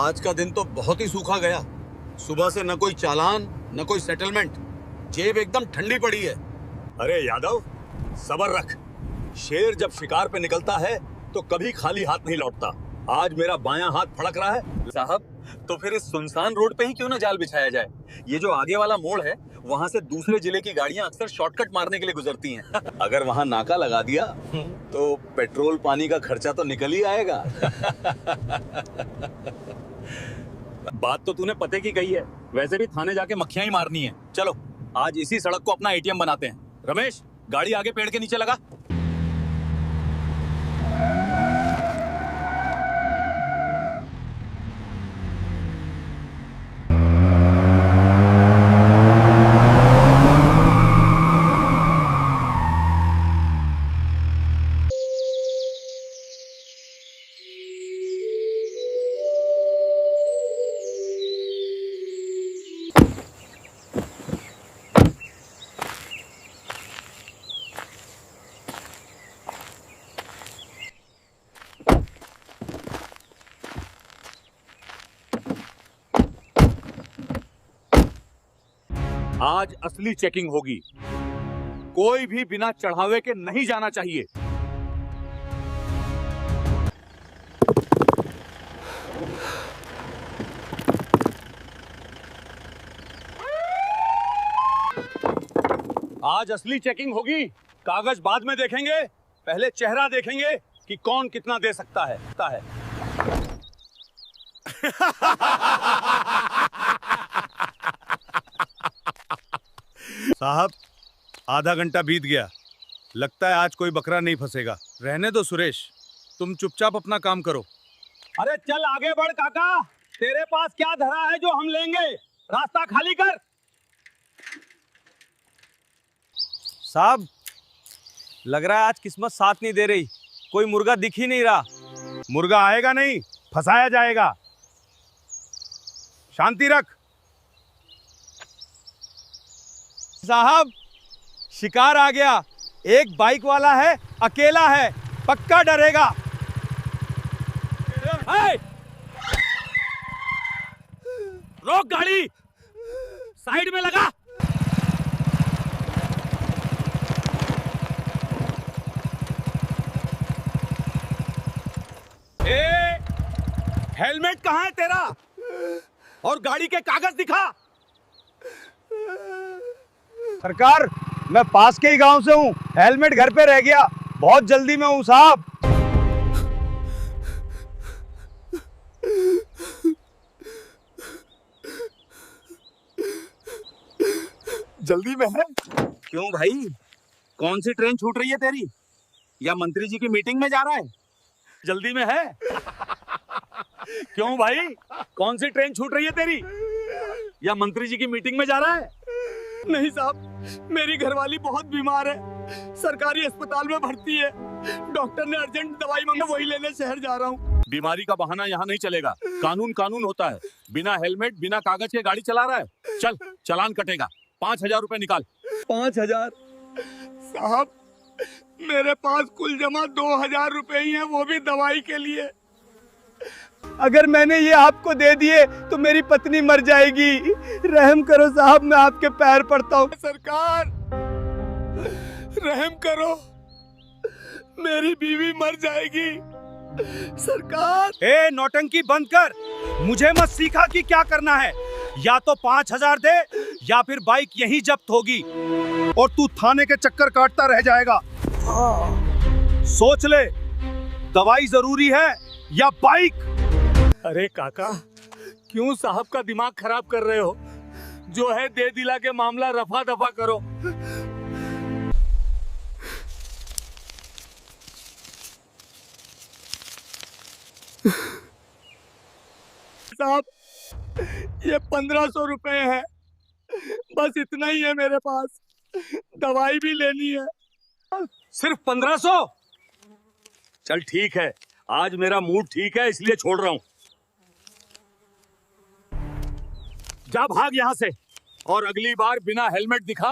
आज का दिन तो बहुत ही सूखा गया। सुबह से न कोई चालान न कोई सेटलमेंट, जेब एकदम ठंडी पड़ी है। अरे यादव, सब्र रख। शेर जब शिकार पे निकलता है तो कभी खाली हाथ नहीं लौटता। आज मेरा बायां हाथ फड़क रहा है। साहब, तो फिर इस सुनसान रोड पे ही क्यों ना जाल बिछाया जाए। ये जो आगे वाला मोड़ है, वहाँ से दूसरे जिले की गाड़ियाँ अक्सर शॉर्टकट मारने के लिए गुजरती हैं। अगर वहाँ नाका लगा दिया तो पेट्रोल पानी का खर्चा तो निकल ही आएगा। बात तो तूने पते की कही है। वैसे भी थाने जाके मक्खियाँ ही मारनी है। चलो आज इसी सड़क को अपना एटीएम बनाते हैं। रमेश, गाड़ी आगे पेड़ के नीचे लगा। आज असली चेकिंग होगी। कोई भी बिना चढ़ावे के नहीं जाना चाहिए। आज असली चेकिंग होगी। कागज बाद में देखेंगे, पहले चेहरा देखेंगे कि कौन कितना दे सकता है। साहब, आधा घंटा बीत गया। लगता है आज कोई बकरा नहीं फंसेगा। रहने दो सुरेश, तुम चुपचाप अपना काम करो। अरे चल आगे बढ़ काका, तेरे पास क्या धरा है जो हम लेंगे। रास्ता खाली कर। साहब, लग रहा है आज किस्मत साथ नहीं दे रही। कोई मुर्गा दिख ही नहीं रहा। मुर्गा आएगा नहीं, फंसाया जाएगा। शांति रख। साहब, शिकार आ गया। एक बाइक वाला है, अकेला है, पक्का डरेगा। रोक गाड़ी, साइड में लगा। हेलमेट कहाँ है तेरा? और गाड़ी के कागज दिखा। सरकार, मैं पास के ही गांव से हूँ। हेलमेट घर पे रह गया। बहुत जल्दी में हूँ साहब। जल्दी में है? क्यों भाई, कौन सी ट्रेन छूट रही है तेरी? या मंत्री जी की मीटिंग में जा रहा है? जल्दी में है? क्यों भाई, कौन सी ट्रेन छूट रही है तेरी? या मंत्री जी की मीटिंग में जा रहा है? नहीं साहब, मेरी घरवाली बहुत बीमार है, सरकारी अस्पताल में भर्ती है। डॉक्टर ने अर्जेंट दवाई मांगा, वही लेने शहर जा रहा हूँ। बीमारी का बहाना यहाँ नहीं चलेगा। कानून कानून होता है। बिना हेलमेट, बिना कागज के गाड़ी चला रहा है। चल, चालान कटेगा। 5,000 रुपए निकाल। 5,000? साहब, मेरे पास कुल जमा 2,000 रुपए ही हैं, वो भी दवाई के लिए। अगर मैंने ये आपको दे दिए तो मेरी पत्नी मर जाएगी। रहम करो साहब, मैं आपके पैर पड़ता हूँ। सरकार, रहम करो, मेरी बीवी मर जाएगी। सरकार। ए, नौटंकी बंद कर। मुझे मत सिखा कि क्या करना है। या तो 5,000 दे या फिर बाइक यहीं जब्त होगी और तू थाने के चक्कर काटता रह जाएगा। सोच ले, दवाई जरूरी है या बाइक? अरे काका, क्यों साहब का दिमाग खराब कर रहे हो? जो है दे दिला के मामला रफा दफा करो। साहब, ये 1,500 रुपए है, बस इतना ही है मेरे पास। दवाई भी लेनी है। सिर्फ 1,500? चल ठीक है, आज मेरा मूड ठीक है इसलिए छोड़ रहा हूं। जा भाग यहां से, और अगली बार बिना हेलमेट दिखा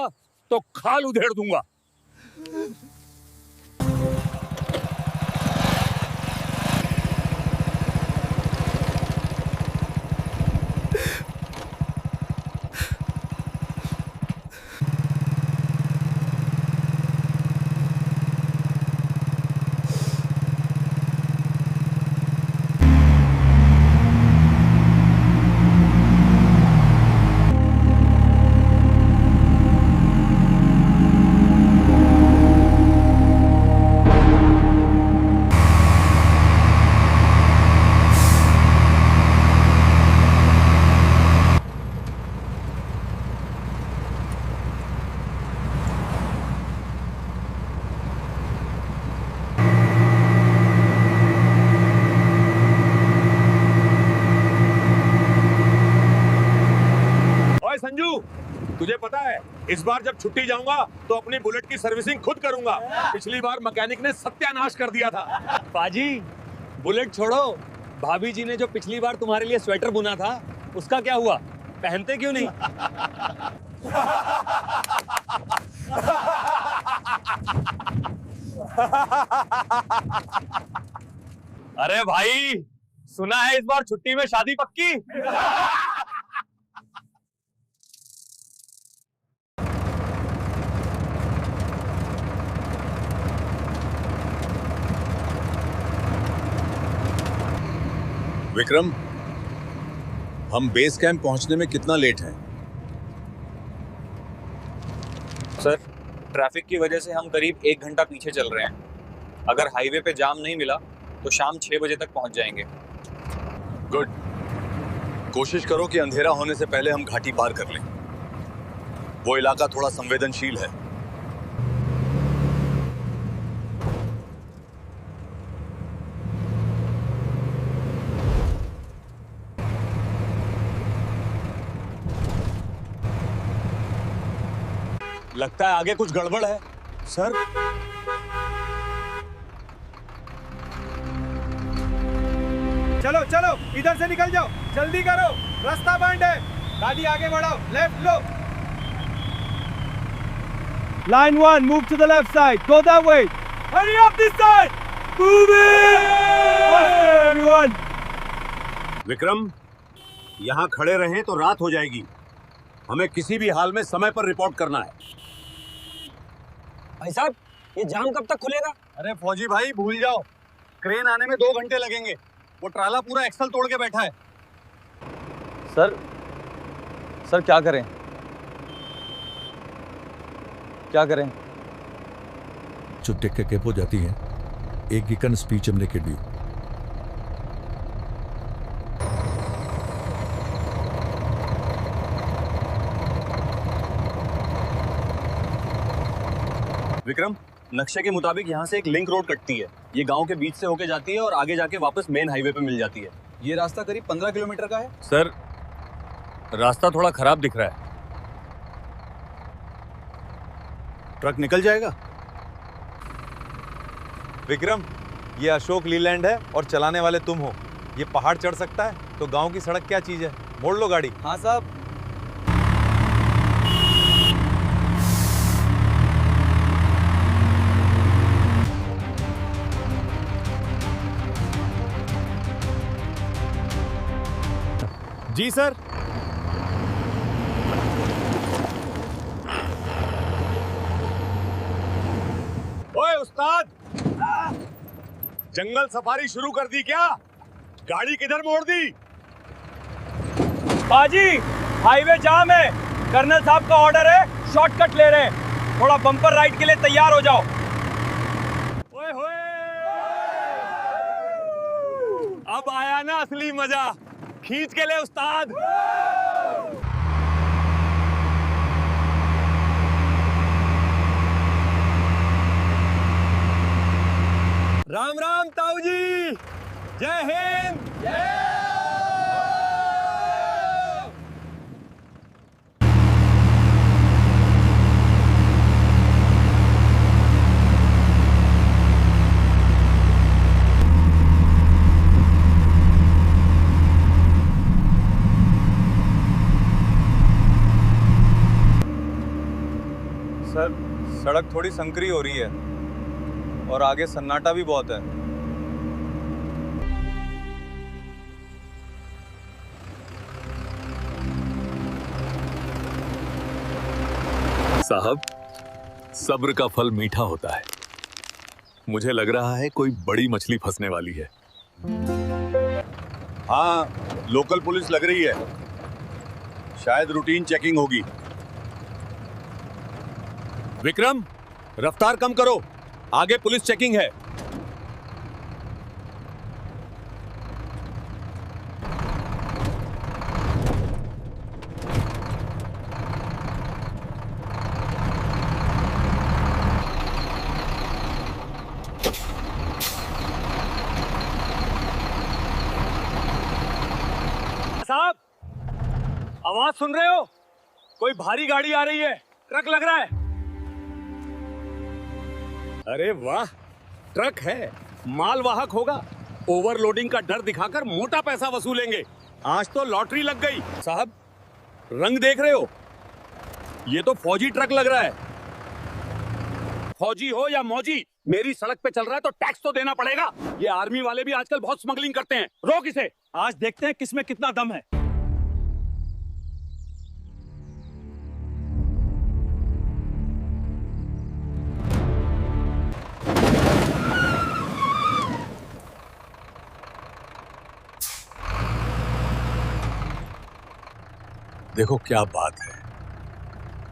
तो खाल उधेड़ दूंगा। ओए संजू, तुझे पता है इस बार जब छुट्टी जाऊंगा तो अपनी बुलेट की सर्विसिंग खुद करूंगा। पिछली बार मैकेनिक ने सत्यानाश कर दिया था। पाजी, बुलेट छोड़ो, भाभी जी ने जो पिछली बार तुम्हारे लिए स्वेटर बुना था उसका क्या हुआ? पहनते क्यों नहीं? अरे भाई, सुना है इस बार छुट्टी में शादी पक्की। विक्रम, हम बेस कैंप पहुंचने में कितना लेट हैं? सर, ट्रैफिक की वजह से हम करीब 1 घंटा पीछे चल रहे हैं। अगर हाईवे पे जाम नहीं मिला तो शाम 6 बजे तक पहुंच जाएंगे। गुड। कोशिश करो कि अंधेरा होने से पहले हम घाटी पार कर लें। वो इलाका थोड़ा संवेदनशील है। लगता है आगे कुछ गड़बड़ है। सर, चलो चलो, इधर से निकल जाओ, जल्दी करो, रास्ता बंद है। गाड़ी आगे बढ़ाओ, left low. Line 1, move to the left side. Go that way. Hurry up this side. Move it. Faster, everyone. Vikram, यहाँ खड़े रहें तो रात हो जाएगी। हमें किसी भी हाल में समय पर रिपोर्ट करना है। भाई साहब, ये जाम कब तक खुलेगा? अरे फौजी भाई, भूल जाओ, क्रेन आने में 2 घंटे लगेंगे। वो ट्राला पूरा एक्सल तोड़ के बैठा है। सर क्या करें? क्या करें? चुप के केप हो जाती हैं एक गिकन स्पीच हमने के लिए। विक्रम, नक्शे के मुताबिक यहाँ से एक लिंक रोड कटती है। ये गांव के बीच से होके जाती है और आगे जाके वापस मेन हाईवे पे मिल जाती है। ये रास्ता करीब 15 किलोमीटर का है। सर, रास्ता थोड़ा खराब दिख रहा है। ट्रक निकल जाएगा। विक्रम, ये अशोक लीलैंड है और चलाने वाले तुम हो। ये पहाड़ चढ़ सकता है तो गांव की सड़क क्या चीज है? मोड़ लो गाड़ी। हाँ साहब। जी सर। ओए उस्ताद, जंगल सफारी शुरू कर दी क्या? गाड़ी किधर मोड़ दी? बाजी, हाईवे जाम है। कर्नल साहब का ऑर्डर है, शॉर्टकट ले रहे हैं। थोड़ा बम्पर राइड के लिए तैयार हो जाओ। ओए होए, अब आया ना असली मजा। खींच के ले उस्ताद। राम राम ताऊ जी, जय हिंद। सर, सड़क थोड़ी संकरी हो रही है और आगे सन्नाटा भी बहुत है। साहब, सब्र का फल मीठा होता है। मुझे लग रहा है कोई बड़ी मछली फंसने वाली है। हाँ, लोकल पुलिस लग रही है। शायद रूटीन चेकिंग होगी। विक्रम, रफ्तार कम करो, आगे पुलिस चेकिंग है। साहब, आवाज सुन रहे हो? कोई भारी गाड़ी आ रही है, ट्रक लग रहा है। अरे वाह, ट्रक है, मालवाहक होगा। ओवरलोडिंग का डर दिखाकर मोटा पैसा वसूलेंगे। आज तो लॉटरी लग गई। साहब, रंग देख रहे हो? ये तो फौजी ट्रक लग रहा है। फौजी हो या मौजी, मेरी सड़क पे चल रहा है तो टैक्स तो देना पड़ेगा। ये आर्मी वाले भी आजकल बहुत स्मगलिंग करते हैं। रोक इसे, आज देखते हैं किसमें कितना दम है। देखो क्या बात है,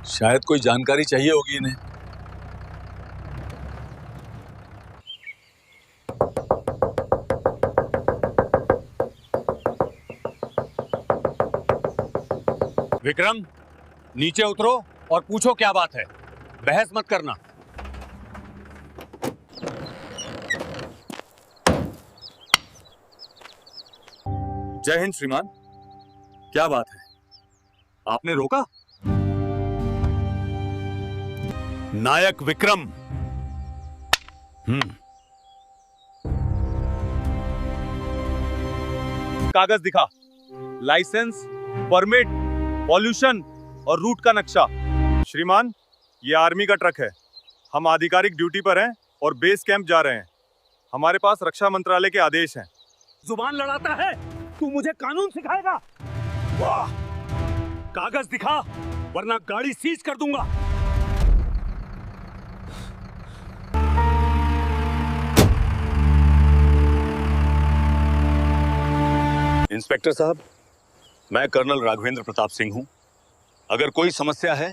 शायद कोई जानकारी चाहिए होगी इन्हें। विक्रम, नीचे उतरो और पूछो क्या बात है। बहस मत करना। जय हिंद श्रीमान। क्या बात है, आपने रोका? नायक विक्रम। कागज दिखा, लाइसेंस, परमिट, पॉल्यूशन और रूट का नक्शा। श्रीमान, ये आर्मी का ट्रक है। हम आधिकारिक ड्यूटी पर हैं और बेस कैंप जा रहे हैं। हमारे पास रक्षा मंत्रालय के आदेश हैं। जुबान लड़ाता है, तू मुझे कानून सिखाएगा? वाह, कागज दिखा वरना गाड़ी सीज कर दूंगा। इंस्पेक्टर साहब, मैं कर्नल राघवेंद्र प्रताप सिंह हूं। अगर कोई समस्या है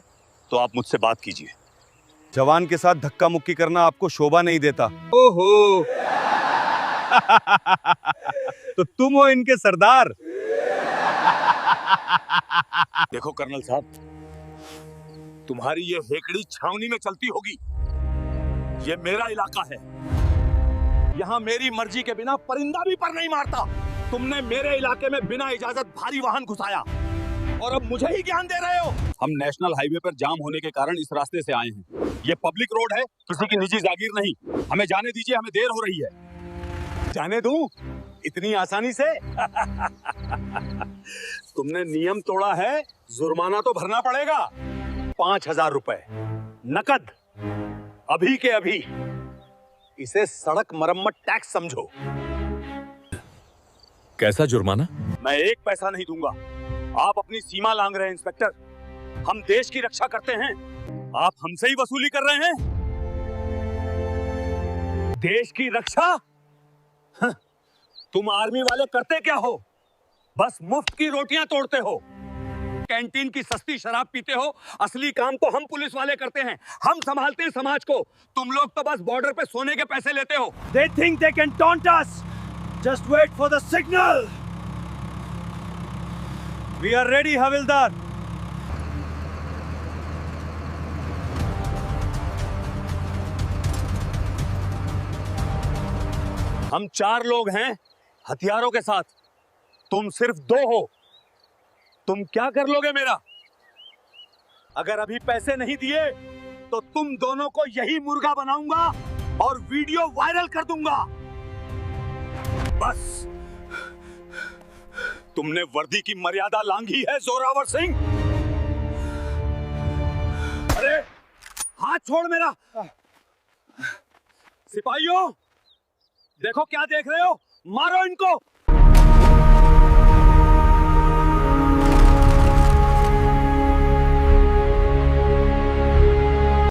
तो आप मुझसे बात कीजिए। जवान के साथ धक्का मुक्की करना आपको शोभा नहीं देता। ओहो तो तुम हो इनके सरदार। देखो कर्नल साहब, तुम्हारी ये हेकड़ी छावनी में चलती होगी। ये मेरा इलाका है, यहाँ मेरी मर्जी के बिना परिंदा भी पर नहीं मारता। तुमने मेरे इलाके में बिना इजाजत भारी वाहन घुसाया और अब मुझे ही ज्ञान दे रहे हो। हम नेशनल हाईवे पर जाम होने के कारण इस रास्ते से आए हैं। ये पब्लिक रोड है, किसी की निजी जागीर नहीं। हमें जाने दीजिए, हमें देर हो रही है। जाने दूं इतनी आसानी से? तुमने नियम तोड़ा है, जुर्माना तो भरना पड़ेगा। 5,000 रुपए नकद, अभी के अभी। इसे सड़क मरम्मत टैक्स समझो। कैसा जुर्माना? मैं एक पैसा नहीं दूंगा। आप अपनी सीमा लांघ रहे हैं इंस्पेक्टर। हम देश की रक्षा करते हैं, आप हमसे ही वसूली कर रहे हैं। देश की रक्षा? हाँ, तुम आर्मी वाले करते क्या हो? बस मुफ्त की रोटियां तोड़ते हो, कैंटीन की सस्ती शराब पीते हो। असली काम तो हम पुलिस वाले करते हैं। हम संभालते हैं समाज को। तुम लोग तो बस बॉर्डर पे सोने के पैसे लेते हो। They think they can taunt us. Just wait for the signal. We are ready, हविलदार। हम 4 लोग हैं हथियारों के साथ, तुम सिर्फ 2 हो। तुम क्या कर लोगे मेरा? अगर अभी पैसे नहीं दिए तो तुम दोनों को यही मुर्गा बनाऊंगा और वीडियो वायरल कर दूंगा। बस, तुमने वर्दी की मर्यादा लांघी है जोरावर सिंह। अरे हाथ छोड़ मेरा। सिपाहियों, देखो क्या देख रहे हो, मारो इनको।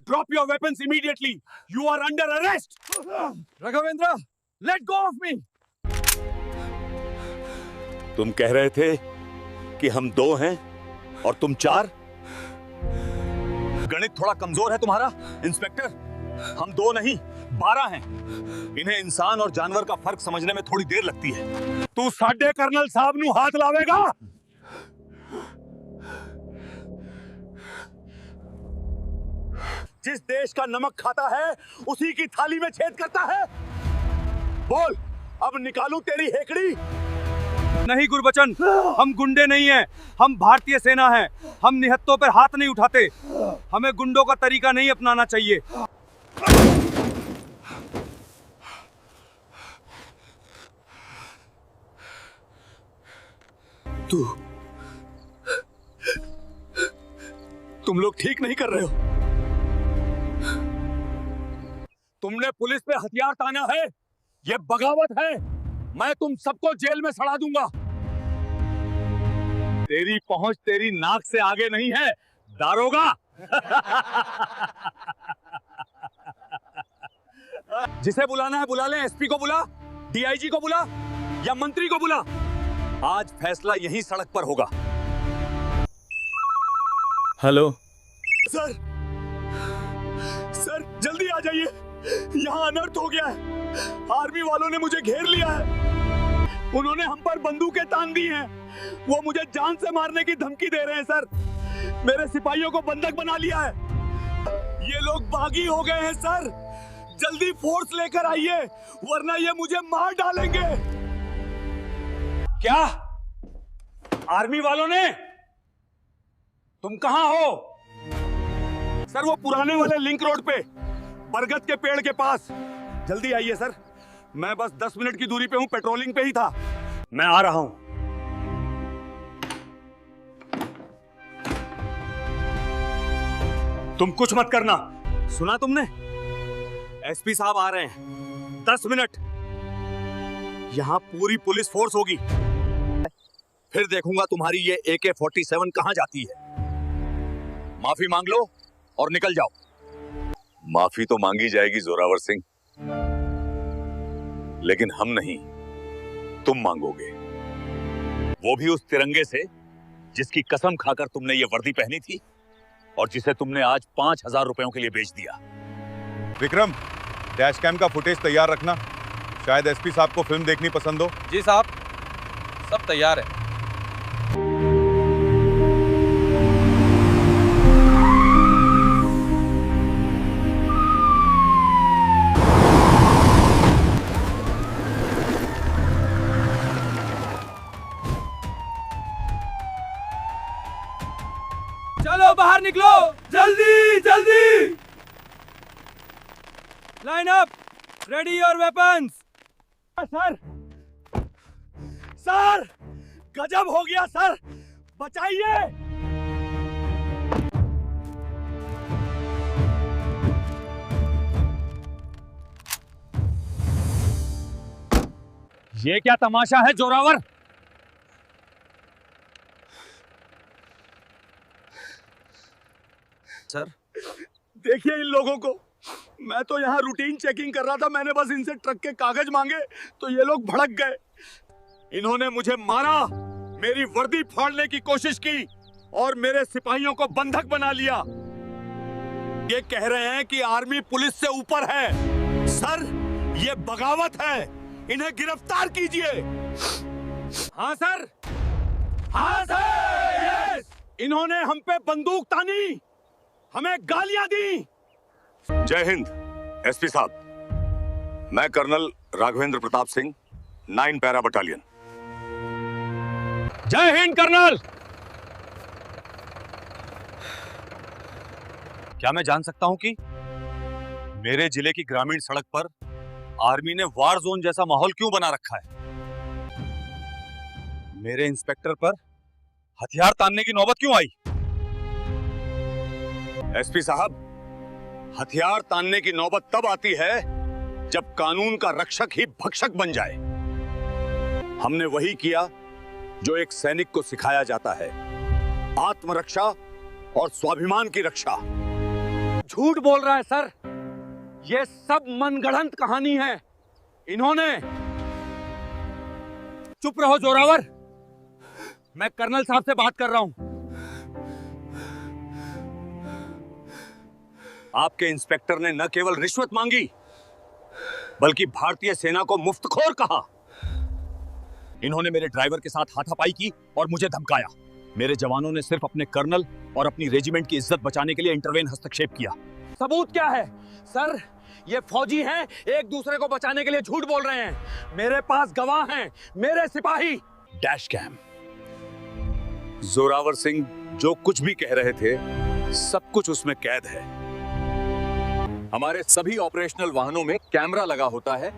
Drop your weapons immediately. You are under arrest. Raghavendra, let go of me. तुम कह रहे थे कि हम 2 हैं और तुम 4? गणित थोड़ा कमजोर है तुम्हारा इंस्पेक्टर। हम 2 नहीं 12 हैं। इन्हें इंसान और जानवर का फर्क समझने में थोड़ी देर लगती है। तू साडे कर्नल साहब नू हाथ लावेगा? जिस देश का नमक खाता है उसी की थाली में छेद करता है। बोल, अब निकालूं तेरी हेकड़ी? नहीं गुरबचन, हम गुंडे नहीं हैं, हम भारतीय सेना हैं। हम निहत्तों पर हाथ नहीं उठाते। हमें गुंडों का तरीका नहीं अपनाना चाहिए। तुम लोग ठीक नहीं कर रहे हो। तुमने पुलिस पे हथियार ताना है, ये बगावत है। मैं तुम सबको जेल में सड़ा दूंगा। तेरी पहुंच तेरी नाक से आगे नहीं है, दारोगा। जिसे बुलाना है बुला ले। एसपी को बुला, डीआईजी को बुला या मंत्री को बुला। आज फैसला यहीं सड़क पर होगा। हेलो सर, सर जल्दी आ जाइए, यहाँ अनर्थ हो गया है। आर्मी वालों ने मुझे घेर लिया है। उन्होंने हम पर बंदूकें तान दी हैं। वो मुझे जान से मारने की धमकी दे रहे हैं सर। मेरे सिपाहियों को बंधक बना लिया है। ये लोग बागी हो गए हैं सर। जल्दी फोर्स लेकर आइए, वरना ये मुझे मार डालेंगे। क्या आर्मी वालों ने? तुम कहां हो? सर वो पुराने वाले लिंक रोड पे, बरगद के पेड़ के पास। जल्दी आइए सर, मैं बस 10 मिनट की दूरी पे हूं, पेट्रोलिंग पे ही था। मैं आ रहा हूं। तुम कुछ मत करना, सुना तुमने? एसपी साहब आ रहे हैं, 10 मिनट। यहां पूरी पुलिस फोर्स होगी। फिर देखूंगा तुम्हारी ये AK-47 कहां जाती है। माफी मांग लो और निकल जाओ। माफी तो मांगी जाएगी जोरावर सिंह, लेकिन हम नहीं, तुम मांगोगे। वो भी उस तिरंगे से जिसकी कसम खाकर तुमने ये वर्दी पहनी थी और जिसे तुमने आज 5,000 रुपयों के लिए बेच दिया। विक्रम, डैश कैम का फुटेज तैयार रखना। शायद एसपी साहब को फिल्म देखनी पसंद हो। जी साहब, सब तैयार है। चलो बाहर निकलो, जल्दी जल्दी। Line up, ready your weapons. Sir, sir गजब हो गया सर, बचाइए। ये क्या तमाशा है जोरावर? सर देखिए इन लोगों को। मैं तो यहाँ रूटीन चेकिंग कर रहा था। मैंने बस इनसे ट्रक के कागज मांगे तो ये लोग भड़क गए। इन्होंने मुझे मारा, मेरी वर्दी फाड़ने की कोशिश की और मेरे सिपाहियों को बंधक बना लिया। ये कह रहे हैं कि आर्मी पुलिस से ऊपर है। सर ये बगावत है, इन्हें गिरफ्तार कीजिए। हाँ सर, हाँ सर, यस। इन्होंने हम पे बंदूक तानी, हमें गालियां दी। जय हिंद एसपी साहब, मैं colonel Raghavendra Pratap Singh, 9 para battalion. जय हिंद कर्नल। क्या मैं जान सकता हूं कि मेरे जिले की ग्रामीण सड़क पर आर्मी ने वार जोन जैसा माहौल क्यों बना रखा है? मेरे इंस्पेक्टर पर हथियार तानने की नौबत क्यों आई? एसपी साहब, हथियार तानने की नौबत तब आती है जब कानून का रक्षक ही भक्षक बन जाए। हमने वही किया जो एक सैनिक को सिखाया जाता है, आत्मरक्षा और स्वाभिमान की रक्षा। झूठ बोल रहा है सर, ये सब मनगढ़ंत कहानी है। इन्होंने। चुप रहो जोरावर, मैं कर्नल साहब से बात कर रहा हूं। आपके इंस्पेक्टर ने न केवल रिश्वत मांगी बल्कि भारतीय सेना को मुफ्तखोर कहा। इन्होंने मेरे ड्राइवर के साथ हाथापाई की और मुझे धमकाया। मेरे जवानों ने सिर्फ अपने कर्नल और अपनी रेजिमेंट की इज्जत बचाने के लिए इंटरवेन हस्तक्षेप किया। सबूत क्या है सर? ये फौजी हैं, एक दूसरे को बचाने के लिए झूठ बोल रहे हैं। मेरे पास गवाह हैं, मेरे सिपाही। Dash cam. जोरावर सिंह जो कुछ भी कह रहे थे सब कुछ उसमें कैद है। हमारे सभी ऑपरेशनल वाहनों में कैमरा लगा होता है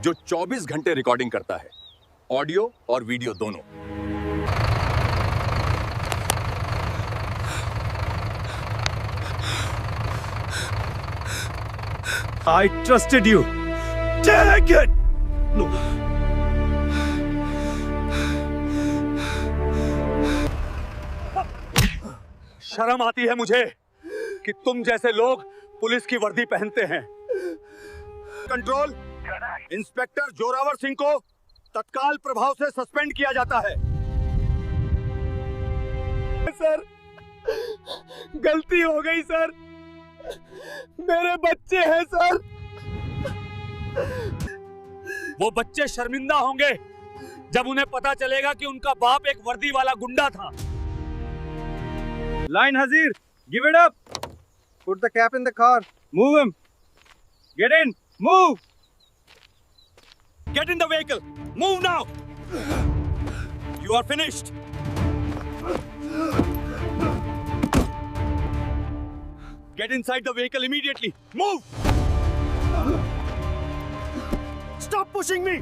जो 24 घंटे रिकॉर्डिंग करता है, ऑडियो और वीडियो दोनों। I trusted you. Take it. No. शर्म आती है मुझे कि तुम जैसे लोग पुलिस की वर्दी पहनते हैं। कंट्रोल, इंस्पेक्टर जोरावर सिंह को तत्काल प्रभाव से सस्पेंड किया जाता है। सर, गलती हो गई सर, मेरे बच्चे हैं सर। वो बच्चे शर्मिंदा होंगे जब उन्हें पता चलेगा कि उनका बाप एक वर्दी वाला गुंडा था। Line Hazir, give it up. Put the cap in the car. Move him. Get in. Move. Get in the vehicle. Move now. You are finished. Get inside the vehicle immediately. Move. Stop pushing me.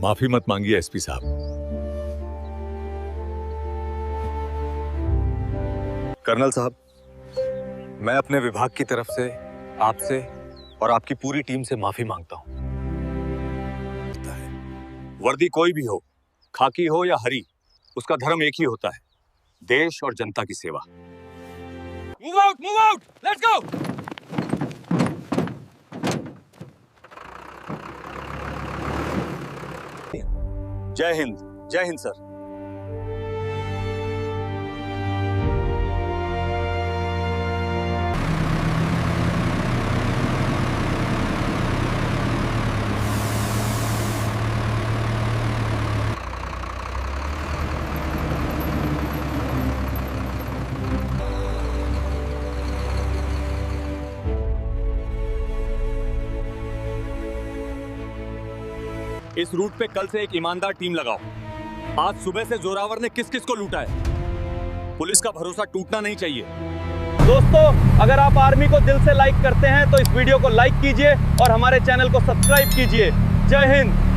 माफी मत मांगिए SP साहब। Colonel साहब, मैं अपने विभाग की तरफ से आपसे और आपकी पूरी टीम से माफी मांगता हूं। वर्दी कोई भी हो, खाकी हो या हरी, उसका धर्म एक ही होता है, देश और जनता की सेवा। Move out. Move out. Let's go. जय हिंद। जय हिंद सर। इस रूट पे कल से एक ईमानदार टीम लगाओ। आज सुबह से जोरावर ने किस किस को लूटा है। पुलिस का भरोसा टूटना नहीं चाहिए। दोस्तों, अगर आप आर्मी को दिल से लाइक करते हैं तो इस वीडियो को लाइक कीजिए और हमारे चैनल को सब्सक्राइब कीजिए। जय हिंद।